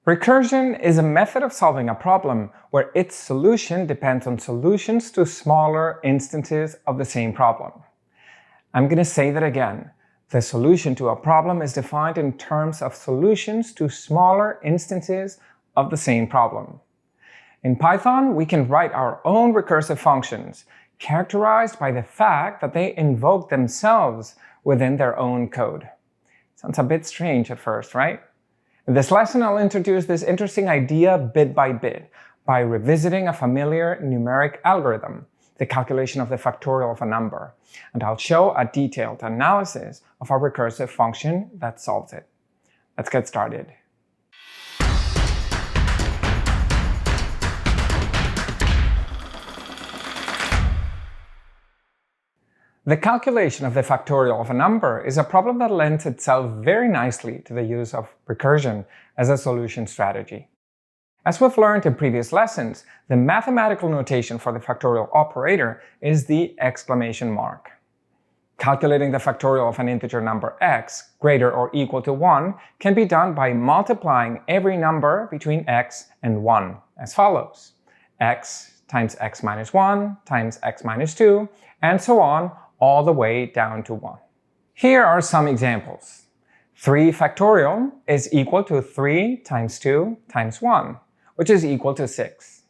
Recursion is a method of solving a problem where its solution depends on solutions to smaller instances of the same problem. I'm going to say that again. The solution to a problem is defined in terms of solutions to smaller instances of the same problem. In Python, we can write our own recursive functions, characterized by the fact that they invoke themselves within their own code. Sounds a bit strange at first, right? In this lesson, I'll introduce this interesting idea bit by bit by revisiting a familiar numeric algorithm, the calculation of the factorial of a number, and I'll show a detailed analysis of a recursive function that solves it. Let's get started. The calculation of the factorial of a number is a problem that lends itself very nicely to the use of recursion as a solution strategy. As we've learned in previous lessons, the mathematical notation for the factorial operator is the exclamation mark. Calculating the factorial of an integer number x greater or equal to 1 can be done by multiplying every number between x and 1 as follows: x times x minus 1 times x minus 2, and so on, all the way down to 1. Here are some examples. 3 factorial is equal to 3 times 2 times 1, which is equal to 6.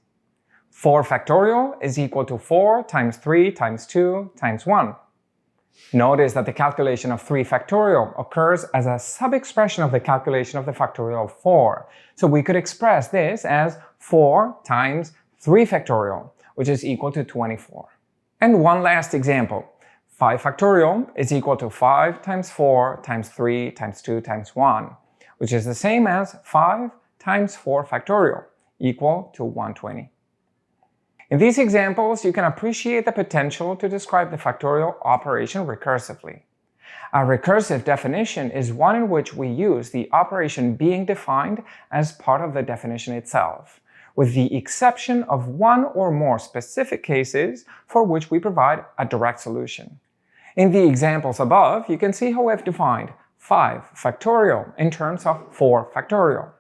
4 factorial is equal to 4 times 3 times 2 times 1. Notice that the calculation of 3 factorial occurs as a sub-expression of the calculation of the factorial of 4. So we could express this as 4 times 3 factorial, which is equal to 24. And one last example. 5 factorial is equal to 5 times 4 times 3 times 2 times 1, which is the same as 5 times 4 factorial, equal to 120. In these examples, you can appreciate the potential to describe the factorial operation recursively. A recursive definition is one in which we use the operation being defined as part of the definition itself, with the exception of one or more specific cases for which we provide a direct solution. In the examples above, you can see how we've defined 5 factorial in terms of 4 factorial.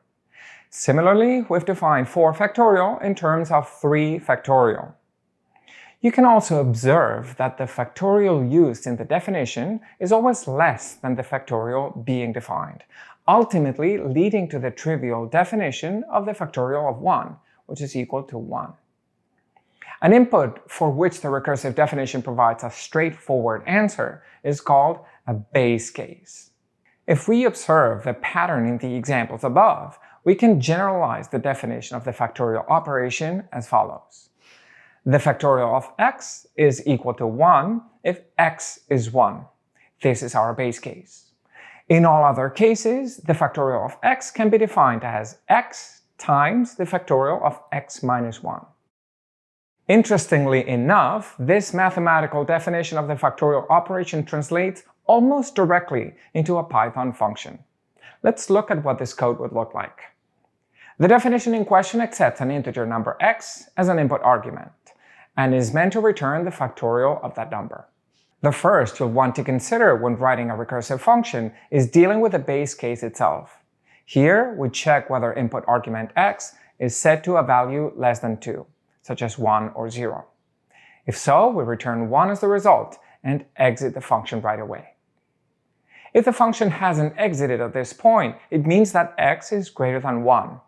Similarly, we've defined 4 factorial in terms of 3 factorial. You can also observe that the factorial used in the definition is always less than the factorial being defined, ultimately leading to the trivial definition of the factorial of 1, which is equal to 1. An input for which the recursive definition provides a straightforward answer is called a base case. If we observe the pattern in the examples above, we can generalize the definition of the factorial operation as follows. The factorial of x is equal to 1 if x is 1. This is our base case. In all other cases, the factorial of x can be defined as x times the factorial of x minus 1. Interestingly enough, this mathematical definition of the factorial operation translates almost directly into a Python function. Let's look at what this code would look like. The definition in question accepts an integer number x as an input argument and is meant to return the factorial of that number. The first you'll want to consider when writing a recursive function is dealing with the base case itself. Here, we check whether input argument x is set to a value less than 2, such as 1 or 0. If so, we return 1 as the result and exit the function right away. If the function hasn't exited at this point, it means that x is greater than 1.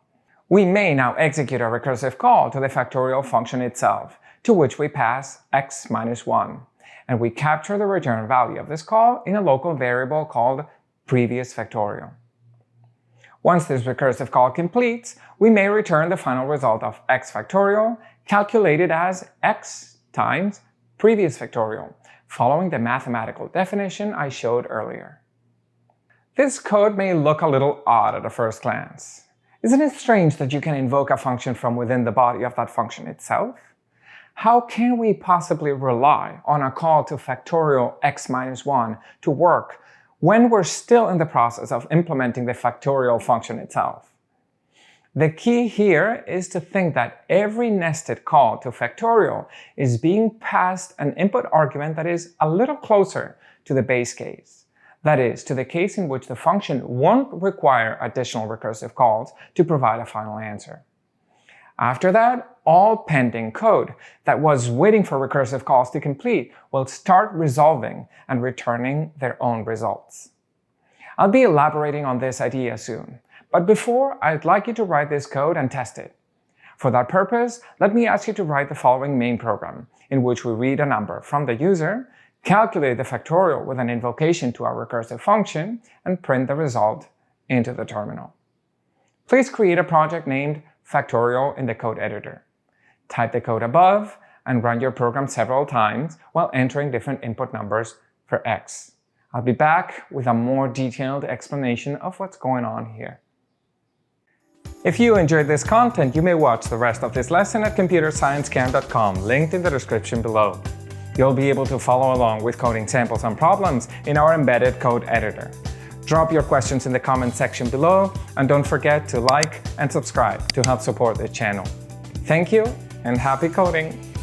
We may now execute a recursive call to the factorial function itself, to which we pass x minus 1, and we capture the return value of this call in a local variable called previous factorial. Once this recursive call completes, we may return the final result of x factorial, calculated as x times previous factorial, following the mathematical definition I showed earlier. This code may look a little odd at a first glance. Isn't it strange that you can invoke a function from within the body of that function itself? How can we possibly rely on a call to factorial x minus 1 to work when we're still in the process of implementing the factorial function itself? The key here is to think that every nested call to factorial is being passed an input argument that is a little closer to the base case. That is, to the case in which the function won't require additional recursive calls to provide a final answer. After that, all pending code that was waiting for recursive calls to complete will start resolving and returning their own results. I'll be elaborating on this idea soon, but before, I'd like you to write this code and test it. For that purpose, let me ask you to write the following main program, in which we read a number from the user, calculate the factorial with an invocation to our recursive function, and print the result into the terminal. Please create a project named Factorial in the code editor. Type the code above and run your program several times while entering different input numbers for x. I'll be back with a more detailed explanation of what's going on here. If you enjoyed this content, you may watch the rest of this lesson at computersciencecamp.com, linked in the description below. You'll be able to follow along with coding samples and problems in our embedded code editor. Drop your questions in the comment section below, and don't forget to like and subscribe to help support the channel. Thank you, and happy coding!